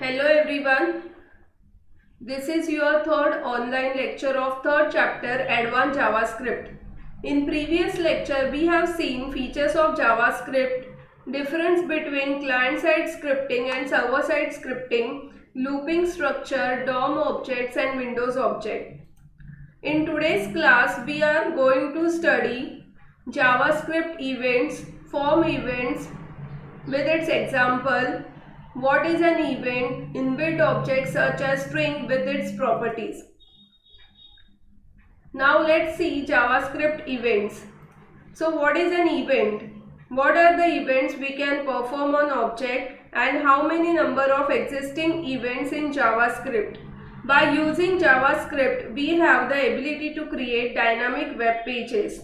Hello everyone, this is your third online lecture of third chapter Advanced JavaScript. In previous lecture we have seen features of JavaScript, difference between client-side scripting and server-side scripting, looping structure, DOM objects and Windows object. In today's class we are going to study JavaScript events, form events with its example. What is an event? Inbuilt objects such as string with its properties. Now let's see JavaScript events. So what is an event? What are the events we can perform on object and how many number of existing events in JavaScript? By using JavaScript, we have the ability to create dynamic web pages.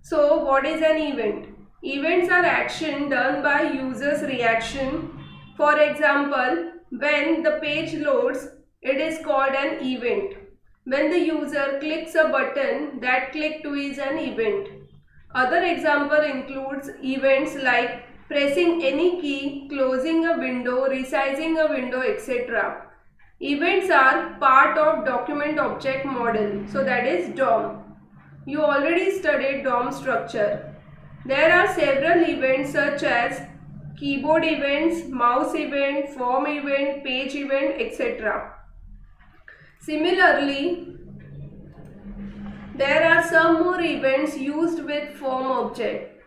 So what is an event? Events are action done by user's reaction. For example, when the page loads, it is called an event. When the user clicks a button, that click to is an event. Other example includes events like pressing any key, closing a window, resizing a window, etc. Events are part of document object model, so that is DOM. You already studied DOM structure. There are several events such as keyboard events, mouse event, form event, page event, etc. Similarly, there are some more events used with form object.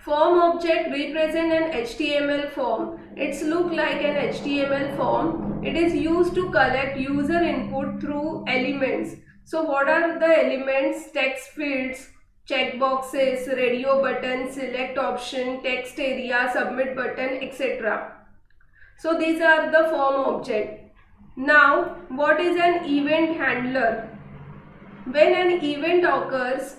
Form object represent an HTML form. It's look like an HTML form. It is used to collect user input through elements. So what are the elements? Text fields, checkboxes, radio button, select option, text area, submit button, etc. So these are the form object. Now what is an event handler? When an event occurs,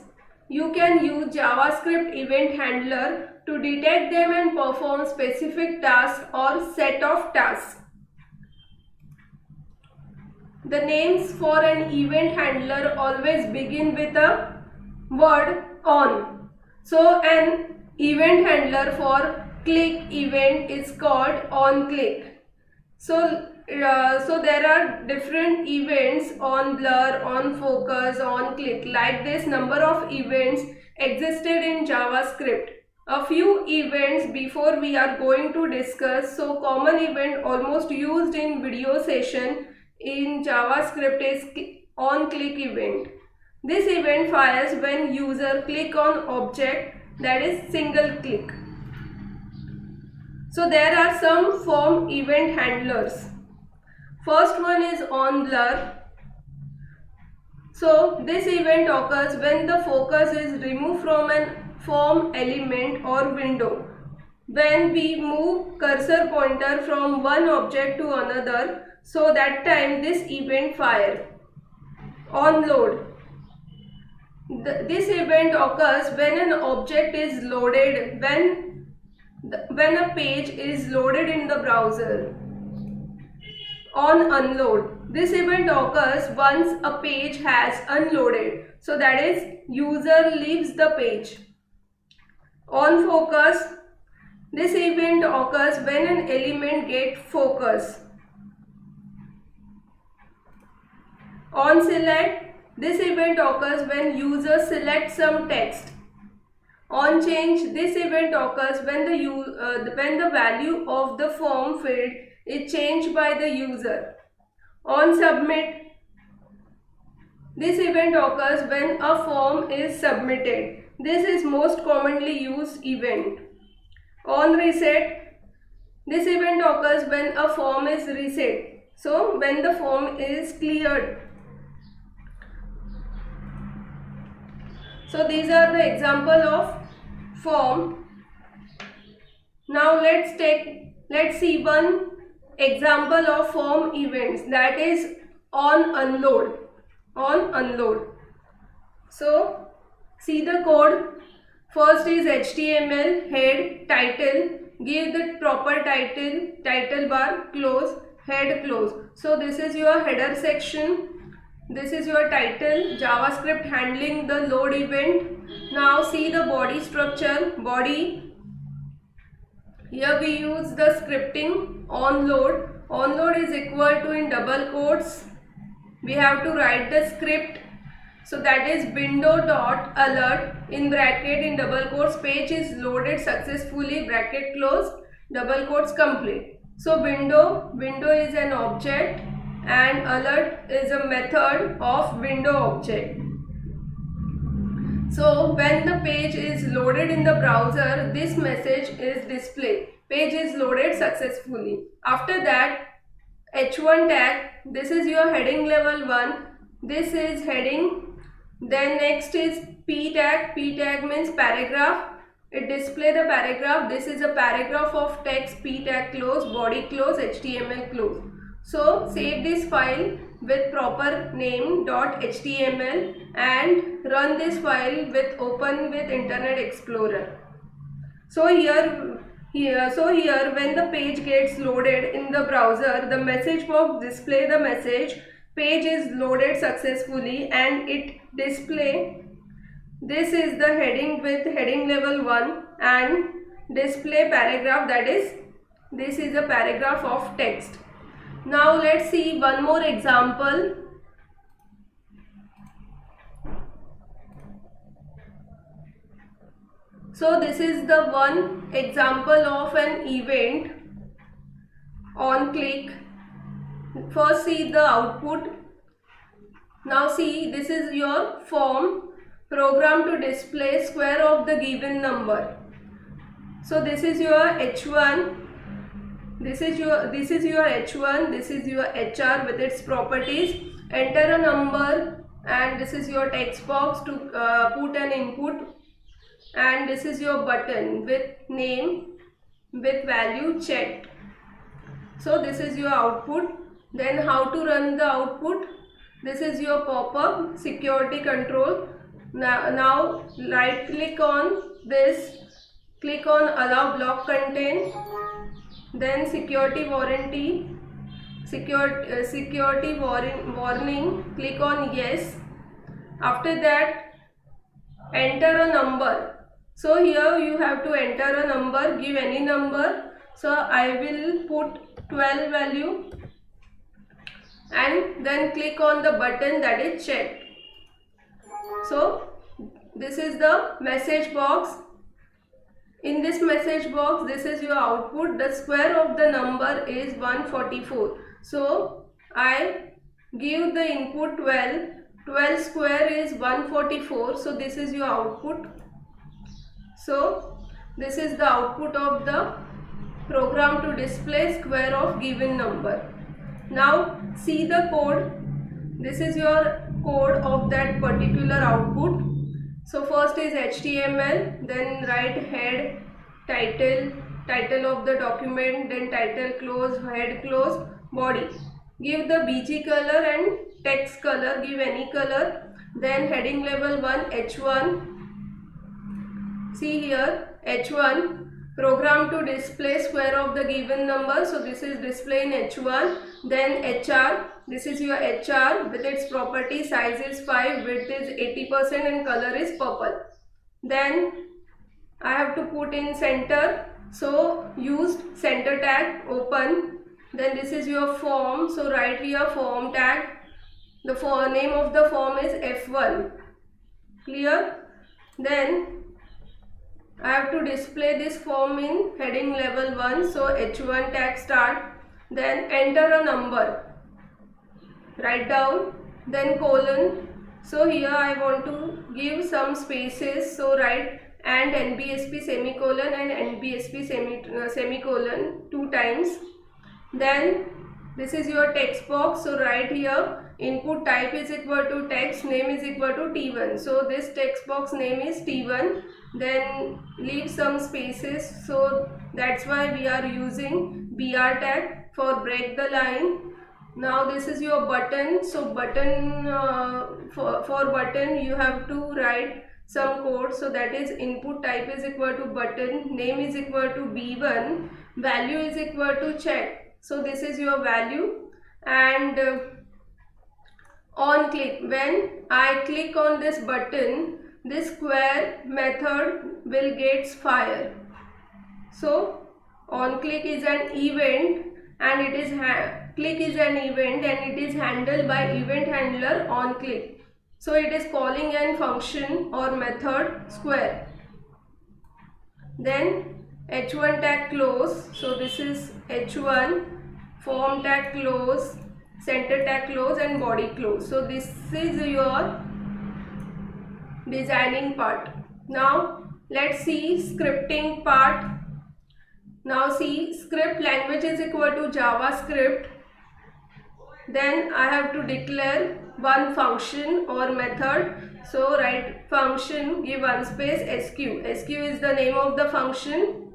you can use JavaScript event handler to detect them and perform specific task or set of tasks. The names for an event handler always begin with a word on. So an event handler for click event is called on click. So there are different events on blur, on focus, on click. Like this, number of events existed in JavaScript. A few events before we are going to discuss. So common event almost used in video session in JavaScript is on click event. This event fires when user click on object, that is single click. So there are some form event handlers. First one is on blur. So this event occurs when the focus is removed from an form element or window. When we move cursor pointer from one object to another, so that time this event fire. On load. This event occurs when an object is loaded, when a page is loaded in the browser. On unload. This event occurs once a page has unloaded. So that is user leaves the page. On focus. This event occurs when an element gets focus. On select. This event occurs when user selects some text. On change. This event occurs when the value of the form field is changed by the user. On submit. This event occurs when a form is submitted. This is most commonly used event. On reset. This event occurs when a form is reset. So when the form is cleared. So these are the example of form. Now let's see one example of form events, that is on unload. On unload. So see the code. First is HTML, head, title, give the proper title bar, close, head, close. So this is your header section. This is your title, JavaScript handling the load event. Now see the body structure. Body. Here we use the scripting onload. Onload is equal to, in double quotes, we have to write the script. So that is window dot alert in bracket in double quotes, page is loaded successfully, bracket close, double quotes complete. So window is an object and alert is a method of window object. So when the page is loaded in the browser, this message is displayed. Page is loaded successfully. After that, H1 tag, this is your heading level 1. This is heading. Then next is P tag. P tag means paragraph. It display the paragraph. This is a paragraph of text. P tag close, body close, HTML close. So save this file with proper name .html and run this file with open with Internet Explorer. So here when the page gets loaded in the browser, the message box display the message page is loaded successfully and it display. This is the heading with heading level 1 and display paragraph, that is this is a paragraph of text. Now let's see one more example. So this is the one example of an event on click. First see the output. Now see, this is your form program to display square of the given number. So this is your H1, this is your H1, this is your HR with its properties. Enter a number and this is your text box to put an input, and this is your button with name with value checked. So this is your output. Then how to run the output? This is your pop-up security control. Now right click on this, click on allow block content, then security warranty, security warning, click on yes. After that, enter a number. So here you have to enter a number, give any number. So I will put 12 value and then click on the button, that is checked. So this is the message box. In this message box, this is your output. The square of the number is 144. So I give the input 12. 12 square is 144. So this is your output. So this is the output of the program to display square of given number. Now see the code. This is your code of that particular output. So first is HTML, then write head, title of the document, then title close, head close, body. Give the BG color and text color, give any color. Then heading level 1, H1. See here, H1. Program to display square of the given number. So this is display in H1. Then HR. This is your HR with its property. Size is 5, width is 80% and color is purple. Then I have to put in center. So used center tag, open. Then this is your form. So write here form tag. The name of the form is F1. Clear? Then I have to display this form in heading level 1. So H1 tag start. Then enter a number. Write down. Then colon. So here I want to give some spaces. So write and NBSP semicolon and NBSP semicolon 2 times. Then this is your text box. So write here input type is equal to text, name is equal to T1. So this text box name is T1. Then leave some spaces. So that's why we are using BR tag for break the line. Now this is your button. So button for button you have to write some code. So that is input type is equal to button, name is equal to B1, value is equal to check. So this is your value. And on click, when I click on this button, this square method will get fire. So On click is an event and it is click is an event and it is handled by event handler on click. So it is calling an function or method square. Then h1 tag close. So this is h1, form tag close, center tag close and body close. So this is your designing part. Now let's see scripting part. Now see, script language is equal to JavaScript. Then I have to declare one function or method. So write function, give one space sq. Sq is the name of the function.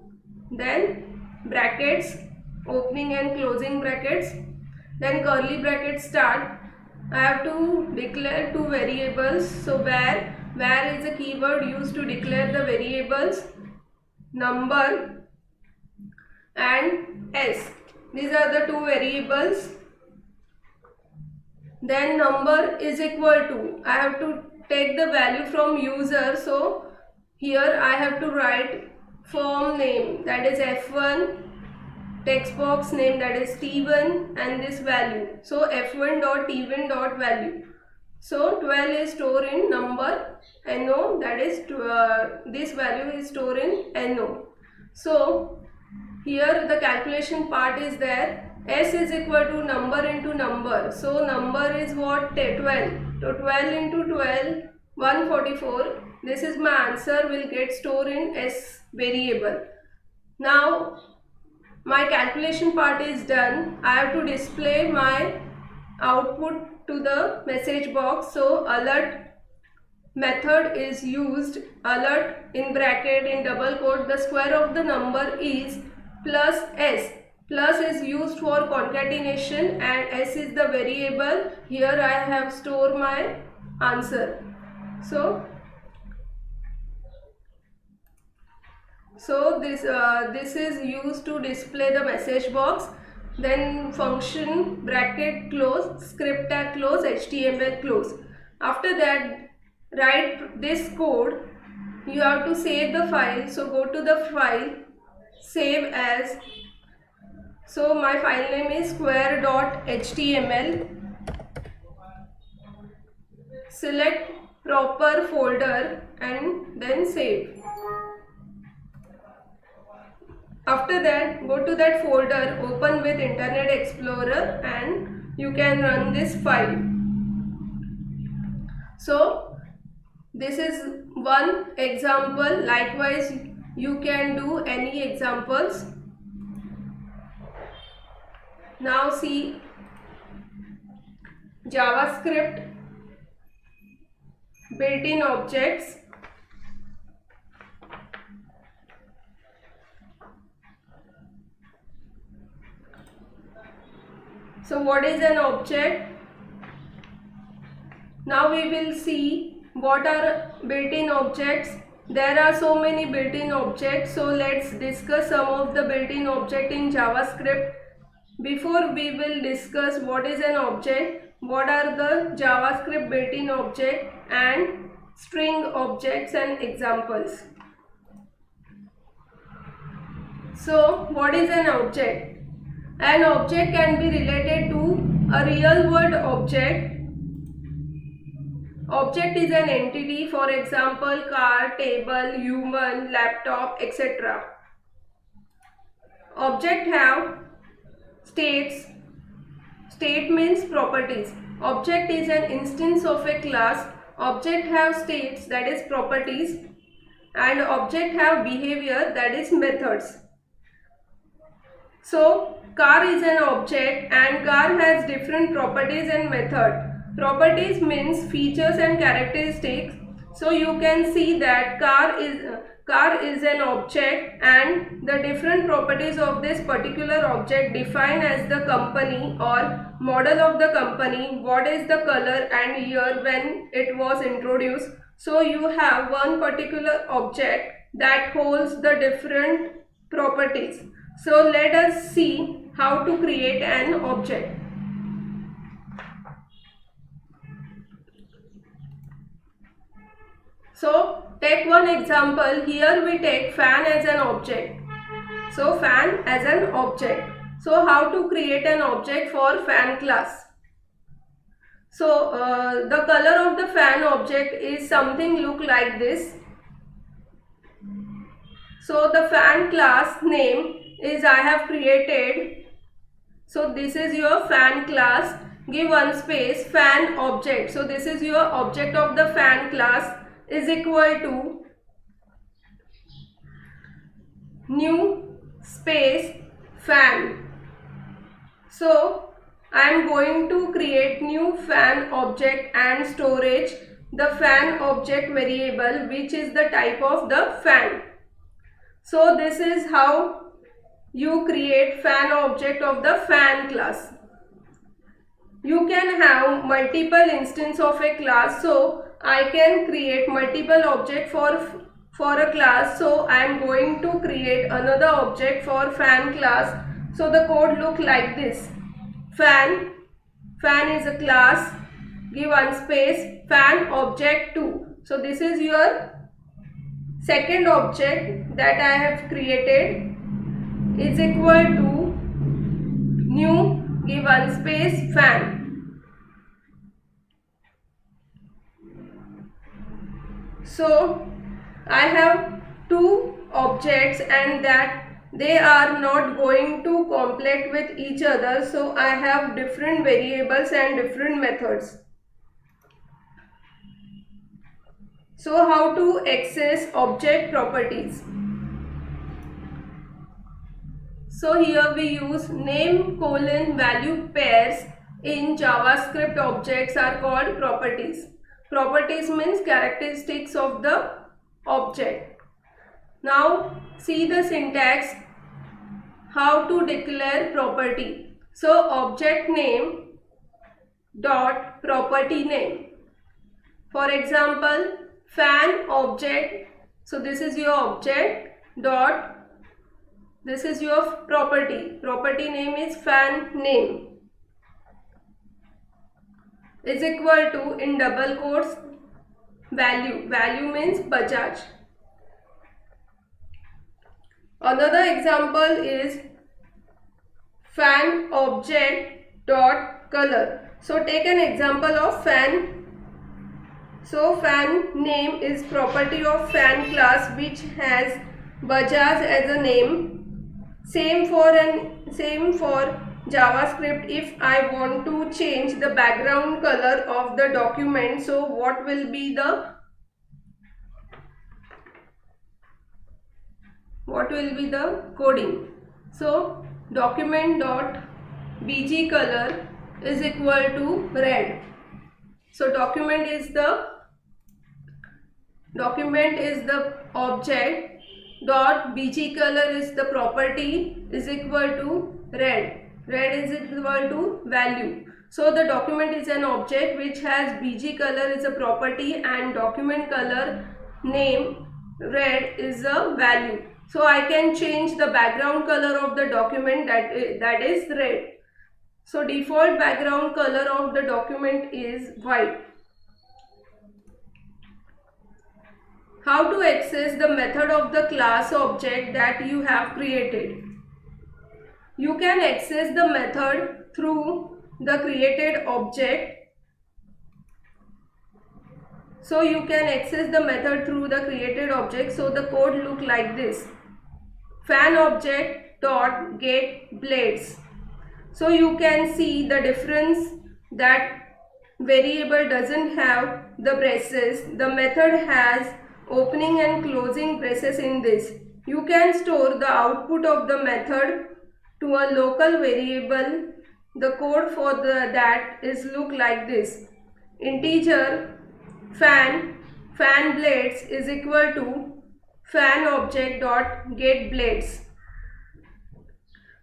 Then brackets, opening and closing brackets. Then curly brackets start. I have to declare two variables. So where is a keyword used to declare the variables, number and s. These are the two variables. Then number is equal to, I have to take the value from user. So here I have to write form name, that is f1, text box name, that is t1, and this value. So f1 dot t1 dot value. So 12 is stored in number no, that is this value is stored in no. So here the calculation part is there. S is equal to number into number. So number is what? 12. So 12 into 12, 144. This is my answer, will get stored in S variable. Now my calculation part is done. I have to display my output to the message box. So alert method is used. Alert in bracket in double quote, the square of the number is plus s. Plus is used for concatenation and s is the variable. Here I have stored my answer. So this is used to display the message box. Then function bracket close, script tag close, HTML close. After that, write this code. You have to save the file. So go to the file, save as. So my file name is square.html. Select proper folder and then save. After that, go to that folder, open with Internet Explorer and you can run this file. So this is one example. Likewise, you can do any examples. Now see JavaScript built-in objects. So what is an object? Now we will see what are built-in objects. There are so many built-in objects. So let's discuss some of the built-in object in JavaScript. Before we will discuss what is an object, what are the JavaScript built-in object and string objects and examples. So what is an object? An object can be related to a real world object. Object is an entity, for example, car, table, human, laptop, etc. Object have states. State means properties. Object is an instance of a class. Object have states, that is properties, and object have behavior, that is methods. So car is an object and car has different properties and method. Properties means features and characteristics. So you can see that car is an object and the different properties of this particular object defined as the company or model of the company, what is the color and year when it was introduced. So you have one particular object that holds the different properties. So let us see how to create an object. So take one example. Here we take fan as an object. So fan as an object. So how to create an object for fan class? So the color of the fan object is something look like this. So the fan class name is I have created. So this is your fan class. Give one space fan object. So this is your object of the fan class is equal to new space fan. So I am going to create new fan object and storage the fan object variable, which is the type of the fan. So this is how you create fan object of the fan class. You can have multiple instance of a class, so I can create multiple object for a class. So I am going to create another object for fan class. So the code look like this. Fan is a class. Give one space fan object 2. So this is your second object that I have created is equal to new, give one space fan. So I have two objects and that they are not going to complement with each other, so I have different variables and different methods. So how to access object properties? So here we use name colon value pairs in JavaScript objects are called properties. Properties means characteristics of the object. Now see the syntax, how to declare property. So object name dot property name. For example, fan object. So this is your object dot, this is your property. Property name is fan name is equal to in double quotes value. Value means Bajaj. Another example is fan object dot color. So take an example of fan. So fan name is property of fan class which has Bajaj as a name. Same for JavaScript. If I want to change the background color of the document, so what will be the coding? So document dot bg color is equal to red. So document is the object dot bg color is the property is equal to red. Red is equal to value. So the document is an object which has bg color is a property and document color name red is a value. So I can change the background color of the document that is red. So default background color of the document is white. How to access the method of the class object that you have created? You can access the method through the created object. So you can access the method through the created object. So the code look like this. Fan object dot get blades. So you can see the difference that variable doesn't have the braces. The method has opening and closing braces in this. You can store the output of the method to a local variable. The code for that is look like this. Integer fan blades is equal to fan object dot get blades.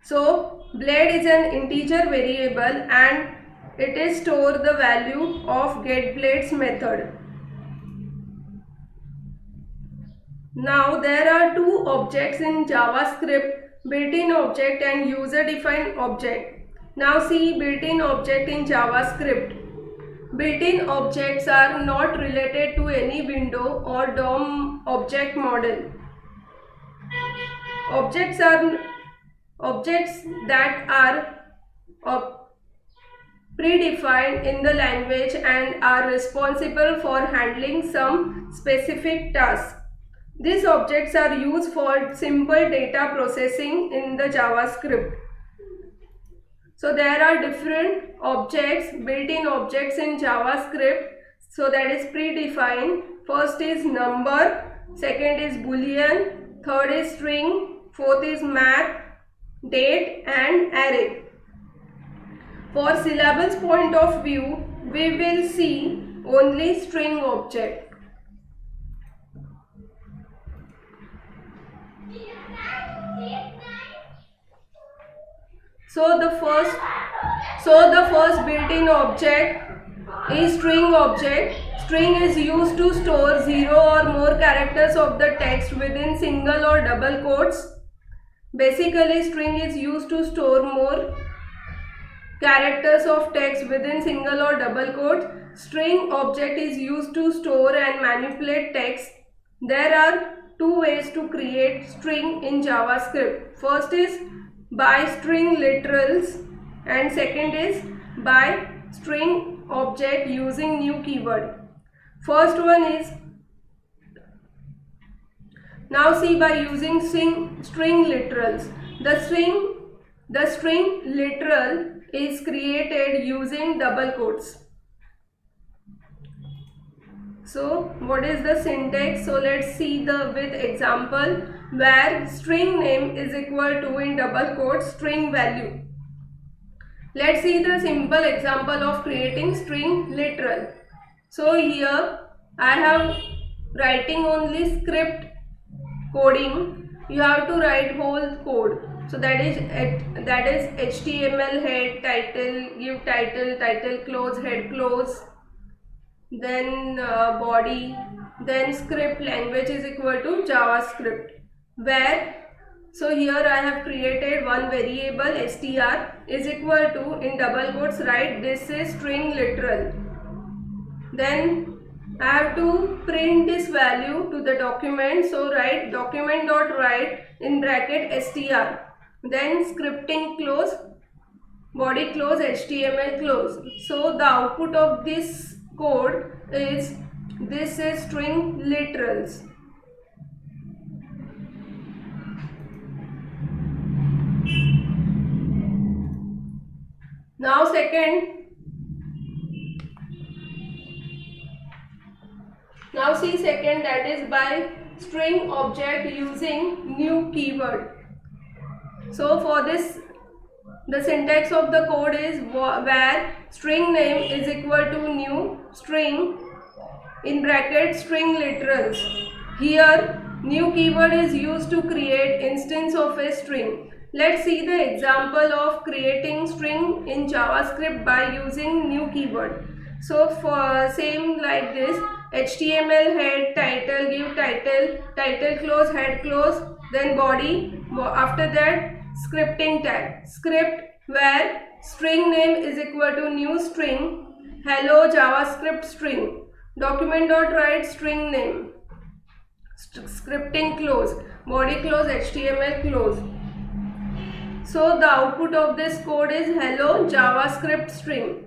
So blade is an integer variable and it is store the value of get blades method. Now there are two objects in JavaScript, built-in object and user-defined object. Now see built-in object in JavaScript. Built-in objects are not related to any window or DOM object model. Objects that are predefined in the language and are responsible for handling some specific task. These objects are used for simple data processing in the JavaScript. So there are different objects, built-in objects in JavaScript. So that is predefined. First is number, second is boolean, third is string, fourth is math, date and array. For syllables point of view, we will see only string object. So the first built-in object is string object. String is used to store 0 or more characters of the text within single or double quotes. Basically, string is used to store more characters of text within single or double quotes. String object is used to store and manipulate text. There are two ways to create string in JavaScript. First is by string literals and second is by string object using new keyword. First one is, now see, by using string literals. The string literal is created using double quotes. So what is the syntax? So let's see the with example where string name is equal to in double quotes string value. Let's see the simple example of creating string literal. So here I have writing only script coding. You have to write whole code. So that is HTML head, title, give title, title close, head close, then body, then script language is equal to JavaScript. Where, so here I have created one variable str is equal to in double quotes write this is string literal. Then I have to print this value to the document. So write document.write in bracket str. Then scripting close, body close, HTML close. So the output of this code is this is string literals. Now see second, that is by string object using new keyword. So for this, the syntax of the code is where string name is equal to new string in bracket string literals. Here new keyword is used to create instance of a string. Let's see the example of creating string in JavaScript by using new keyword. So for same like this, HTML head, title, give title, title close, head close, then body. After that scripting tag, script where string name is equal to new string, hello JavaScript string, document.write string name, scripting close, body close, HTML close. So the output of this code is hello JavaScript string.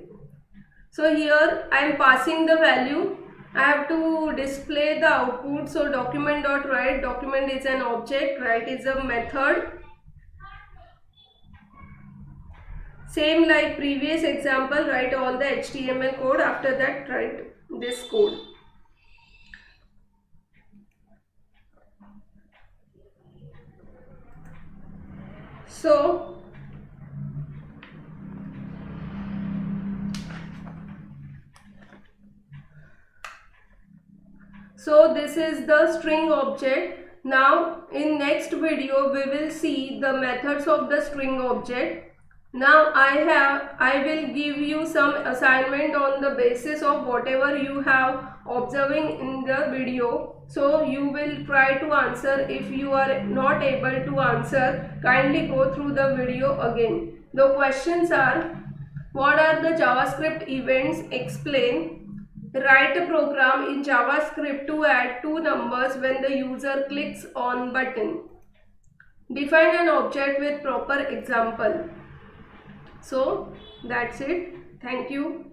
So here I am passing the value. I have to display the output. So document.write, document is an object, write is a method. Same like previous example, write all the HTML code. After that write this code. So this is the string object. Now in next video we will see the methods of the string object. Now I will give you some assignment on the basis of whatever you have observing in the video. So you will try to answer. If you are not able to answer, kindly go through the video again. The questions are: what are the JavaScript events? Explain. Write a program in JavaScript to add two numbers when the user clicks on button. Define an object with proper example. So that's it. Thank you.